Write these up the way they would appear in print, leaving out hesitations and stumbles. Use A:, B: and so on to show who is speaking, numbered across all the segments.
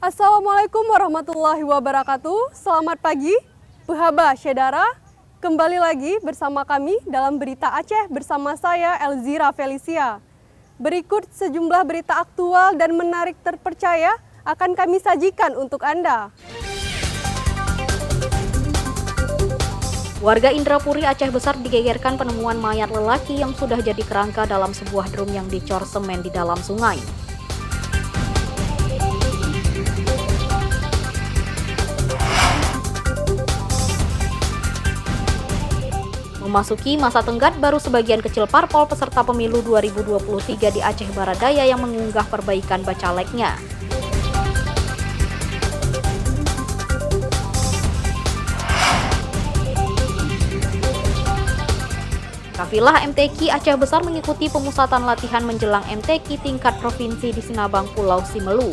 A: Assalamualaikum warahmatullahi wabarakatuh. Selamat pagi, Behaba Syedara. Kembali lagi bersama kami dalam Berita Aceh bersama saya Elzira Felicia. Berikut sejumlah berita aktual dan menarik terpercaya akan kami sajikan untuk Anda.
B: Warga Indrapuri Aceh Besar digegerkan penemuan mayat lelaki yang sudah jadi kerangka dalam sebuah drum yang dicor semen di dalam sungai. Memasuki masa tenggat, baru sebagian kecil parpol peserta pemilu 2023 di Aceh Barat Daya yang mengunggah perbaikan bacaleknya. Kafilah MTQ Aceh Besar mengikuti pemusatan latihan menjelang MTQ tingkat provinsi di Sinabang, Pulau Simelu.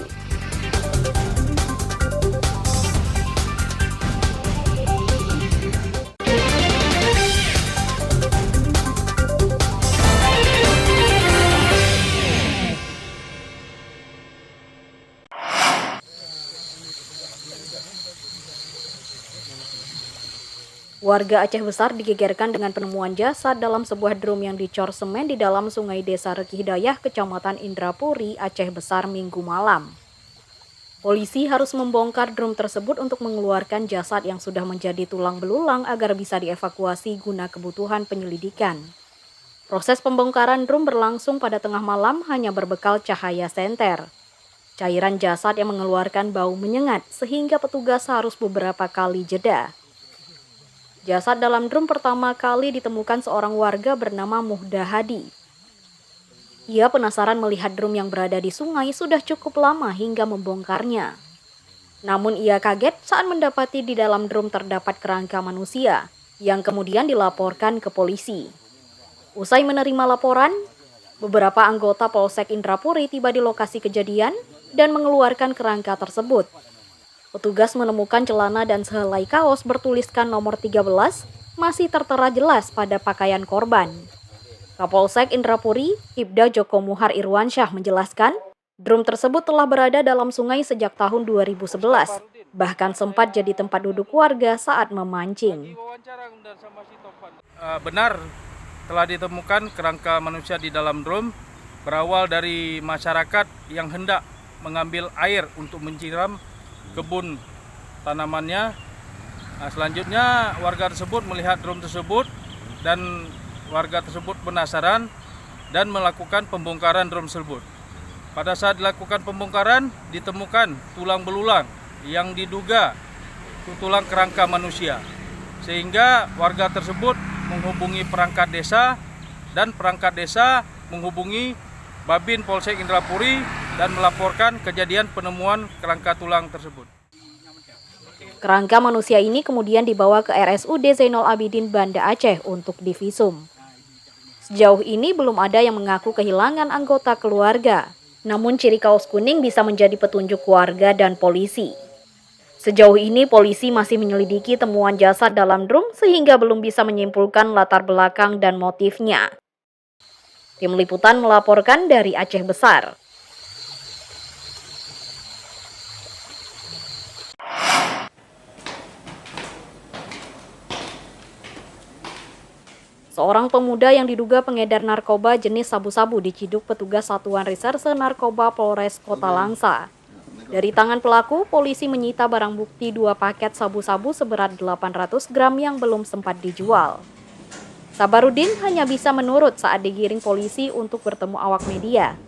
B: Warga Aceh Besar digegerkan dengan penemuan jasad dalam sebuah drum yang dicor semen di dalam sungai Desa Reki Hidayah, Kecamatan Indrapuri, Aceh Besar, Minggu malam. Polisi harus membongkar drum tersebut untuk mengeluarkan jasad yang sudah menjadi tulang belulang agar bisa dievakuasi guna kebutuhan penyelidikan. Proses pembongkaran drum berlangsung pada tengah malam hanya berbekal cahaya senter. Cairan jasad yang mengeluarkan bau menyengat sehingga petugas harus beberapa kali jeda. Jasad dalam drum pertama kali ditemukan seorang warga bernama Muhda Hadi. Ia penasaran melihat drum yang berada di sungai sudah cukup lama hingga membongkarnya. Namun ia kaget saat mendapati di dalam drum terdapat kerangka manusia yang kemudian dilaporkan ke polisi. Usai menerima laporan, beberapa anggota Polsek Indrapuri tiba di lokasi kejadian dan mengeluarkan kerangka tersebut. Petugas menemukan celana dan sehelai kaos bertuliskan nomor 13 masih tertera jelas pada pakaian korban. Kapolsek Indrapuri, Ibda Joko Muhar Irwansyah menjelaskan, drum tersebut telah berada dalam sungai sejak tahun 2011, bahkan sempat jadi tempat duduk warga saat memancing.
C: Benar, telah ditemukan kerangka manusia di dalam drum, berawal dari masyarakat yang hendak mengambil air untuk menyiram kebun tanamannya. Selanjutnya warga tersebut melihat drum tersebut dan warga tersebut penasaran dan melakukan pembongkaran drum tersebut. Pada saat dilakukan pembongkaran ditemukan tulang belulang yang diduga tulang kerangka manusia, sehingga warga tersebut menghubungi perangkat desa dan perangkat desa menghubungi Babin Polsek Indrapuri dan melaporkan kejadian penemuan kerangka tulang tersebut.
B: Kerangka manusia ini kemudian dibawa ke RSUD Zainal Abidin Banda Aceh untuk divisum. Sejauh ini belum ada yang mengaku kehilangan anggota keluarga, namun ciri kaos kuning bisa menjadi petunjuk warga dan polisi. Sejauh ini polisi masih menyelidiki temuan jasad dalam drum sehingga belum bisa menyimpulkan latar belakang dan motifnya. Tim Liputan melaporkan dari Aceh Besar. Seorang pemuda yang diduga pengedar narkoba jenis sabu-sabu diciduk petugas Satuan Reserse Narkoba Polres Kota Langsa. Dari tangan pelaku, polisi menyita barang bukti 2 paket sabu-sabu seberat 800 gram yang belum sempat dijual. Sabarudin hanya bisa menurut saat digiring polisi untuk bertemu awak media.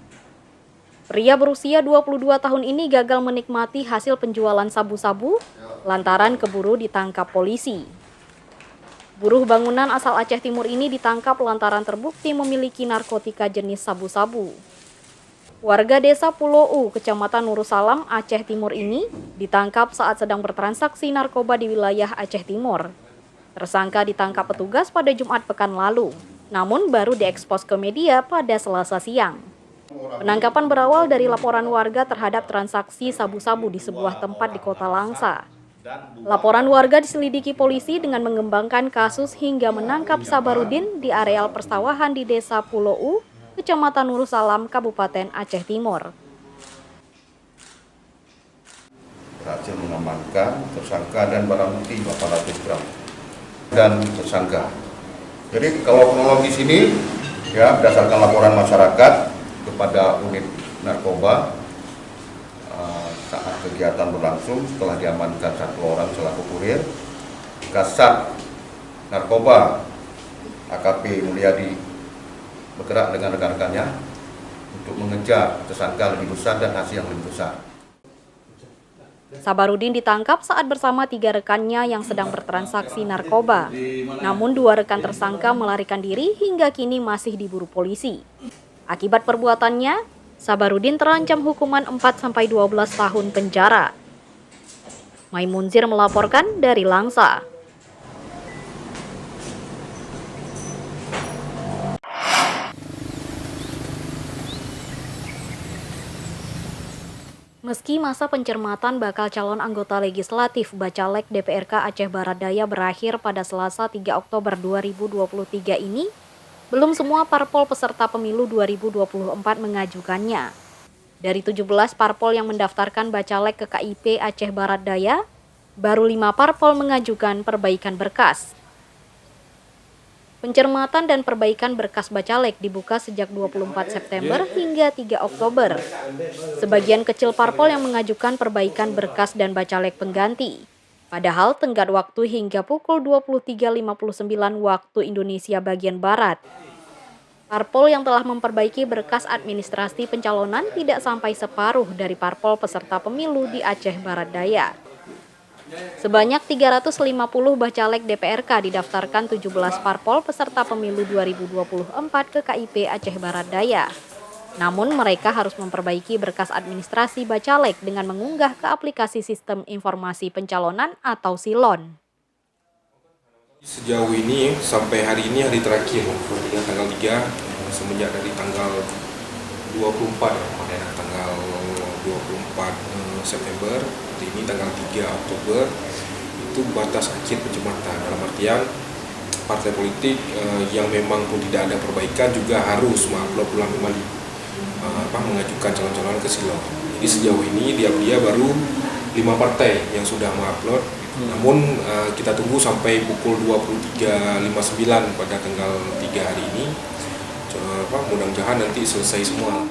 B: Pria berusia 22 tahun ini gagal menikmati hasil penjualan sabu-sabu lantaran keburu ditangkap polisi. Buruh bangunan asal Aceh Timur ini ditangkap lantaran terbukti memiliki narkotika jenis sabu-sabu. Warga desa Pulau U, Kecamatan Nurusalam, Aceh Timur ini ditangkap saat sedang bertransaksi narkoba di wilayah Aceh Timur. Tersangka ditangkap petugas pada Jumat pekan lalu, namun baru diekspos ke media pada Selasa siang. Penangkapan berawal dari laporan warga terhadap transaksi sabu-sabu di sebuah tempat di Kota Langsa. Laporan warga diselidiki polisi dengan mengembangkan kasus hingga menangkap Sabarudin di areal persawahan di Desa Pulau U, Kecamatan Nurusalam, Kabupaten Aceh Timur.
D: berhasil mengamankan tersangka dan barang bukti 800 gram dan tersangka. Jadi kalau kronologis ini ya berdasarkan laporan masyarakat kepada unit narkoba saat kegiatan berlangsung setelah diamankan 1 orang selaku kurir, Kasat Narkoba AKP Mulyadi bergerak dengan rekan-rekannya untuk mengejar tersangka lebih besar dan hasil yang lebih besar.
B: Sabarudin ditangkap saat bersama 3 rekannya yang sedang bertransaksi narkoba. Namun 2 rekan tersangka melarikan diri hingga kini masih diburu polisi. Akibat perbuatannya, Sabarudin terancam hukuman 4-12 tahun penjara. Maimunzir melaporkan dari Langsa. Meski masa pencermatan bakal calon anggota legislatif Bacalek DPRK Aceh Barat Daya berakhir pada Selasa 3 Oktober 2023 ini, belum semua parpol peserta pemilu 2024 mengajukannya. Dari 17 parpol yang mendaftarkan Bacalek ke KIP Aceh Barat Daya, baru 5 parpol mengajukan perbaikan berkas. Pencermatan dan perbaikan berkas Bacalek dibuka sejak 24 September hingga 3 Oktober. Sebagian kecil parpol yang mengajukan perbaikan berkas dan Bacalek pengganti. Padahal tenggat waktu hingga pukul 23.59 waktu Indonesia bagian Barat. Parpol yang telah memperbaiki berkas administrasi pencalonan tidak sampai separuh dari parpol peserta pemilu di Aceh Barat Daya. Sebanyak 350 Bacalek DPRK didaftarkan 17 parpol peserta pemilu 2024 ke KIP Aceh Barat Daya. Namun mereka harus memperbaiki berkas administrasi Bacalek dengan mengunggah ke aplikasi Sistem Informasi Pencalonan atau SILON.
E: Sejauh ini sampai hari ini hari terakhir tanggal 3 semenjak dari tanggal 24 pada tanggal 24 September ini tanggal 3 Oktober itu batas akhir pencermatan, dalam artian partai politik yang memang pun tidak ada perbaikan juga harus mengupload ulang kembali mengajukan calon-calon ke SILON. Jadi sejauh ini dia baru 5 partai yang sudah mengupload. Namun kita tunggu sampai pukul 23.59 pada tanggal 3 hari ini. Mudah-mudahan nanti selesai semua.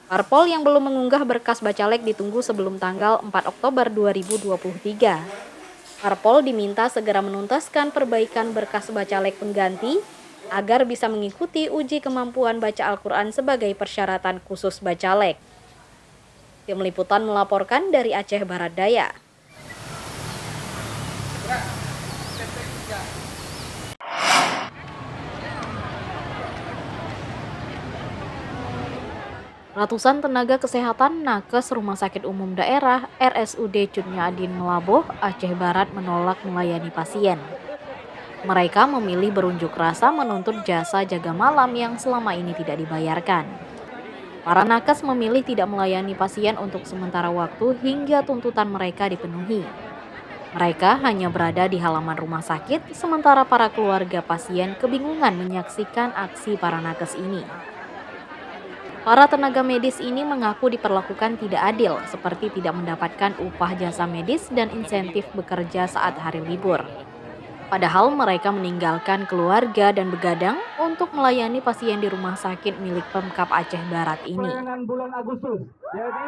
B: Parpol yang belum mengunggah berkas Bacalek ditunggu sebelum tanggal 4 Oktober 2023. Parpol diminta segera menuntaskan perbaikan berkas Bacalek pengganti agar bisa mengikuti uji kemampuan baca Al-Quran sebagai persyaratan khusus Bacalek. Tim Liputan melaporkan dari Aceh Barat Daya. Ratusan tenaga kesehatan nakes Rumah Sakit Umum Daerah RSUD Cut Nyak Dien Melaboh, Aceh Barat menolak melayani pasien. Mereka memilih berunjuk rasa menuntut jasa jaga malam yang selama ini tidak dibayarkan. Para nakes memilih tidak melayani pasien untuk sementara waktu hingga tuntutan mereka dipenuhi. Mereka hanya berada di halaman rumah sakit, sementara para keluarga pasien kebingungan menyaksikan aksi para nakes ini. Para tenaga medis ini mengaku diperlakukan tidak adil, seperti tidak mendapatkan upah jasa medis dan insentif bekerja saat hari libur. Padahal mereka meninggalkan keluarga dan begadang untuk melayani pasien di rumah sakit milik Pemkab Aceh Barat ini.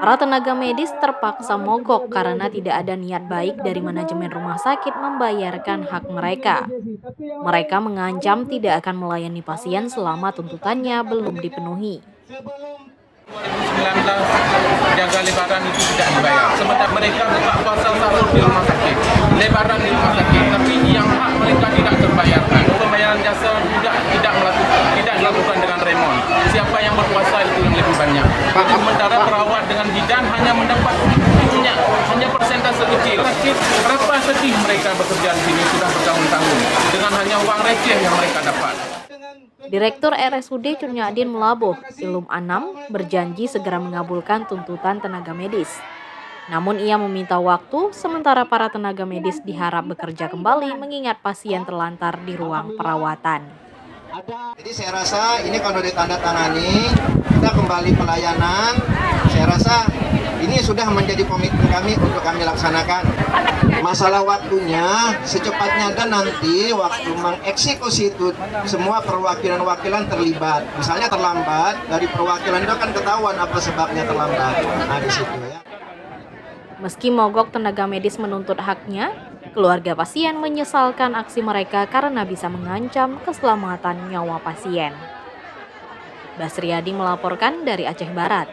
B: Para tenaga medis terpaksa mogok karena tidak ada niat baik dari manajemen rumah sakit membayarkan hak mereka. Mereka mengancam tidak akan melayani pasien selama tuntutannya belum dipenuhi.
C: 2019 jaga lebaran itu tidak dibayar. Sementara mereka buka puasa sahur di rumah sakit, lebaran di rumah sakit, tapi yang hak mereka tidak terbayarkan. Pembayaran jasa juga tidak dilakukan dengan remon. Siapa yang berpuasa itu yang lebih banyak. Sementara perawat dengan bidan hanya mendapat hanya persentase kecil. Berapa sedih mereka bekerja di sini sudah bertahun-tahun dengan hanya uang receh yang mereka dapat.
B: Direktur RSUD Cut Nyak Dien Melaboh, Ilum Anam, berjanji segera mengabulkan tuntutan tenaga medis. Namun ia meminta waktu, sementara para tenaga medis diharap bekerja kembali mengingat pasien terlantar di ruang perawatan.
F: Jadi saya rasa ini kalau ditandatangani, kita kembali pelayanan, saya rasa Ini sudah menjadi komitmen kami untuk kami laksanakan. Masalah waktunya secepatnya dan nanti waktu mengeksekusi itu semua perwakilan-wakilan terlibat. Misalnya terlambat, dari perwakilan itu kan ketahuan apa sebabnya terlambat. Nah di situ ya.
B: Meski mogok tenaga medis menuntut haknya, keluarga pasien menyesalkan aksi mereka karena bisa mengancam keselamatan nyawa pasien. Basriadi melaporkan dari Aceh Barat.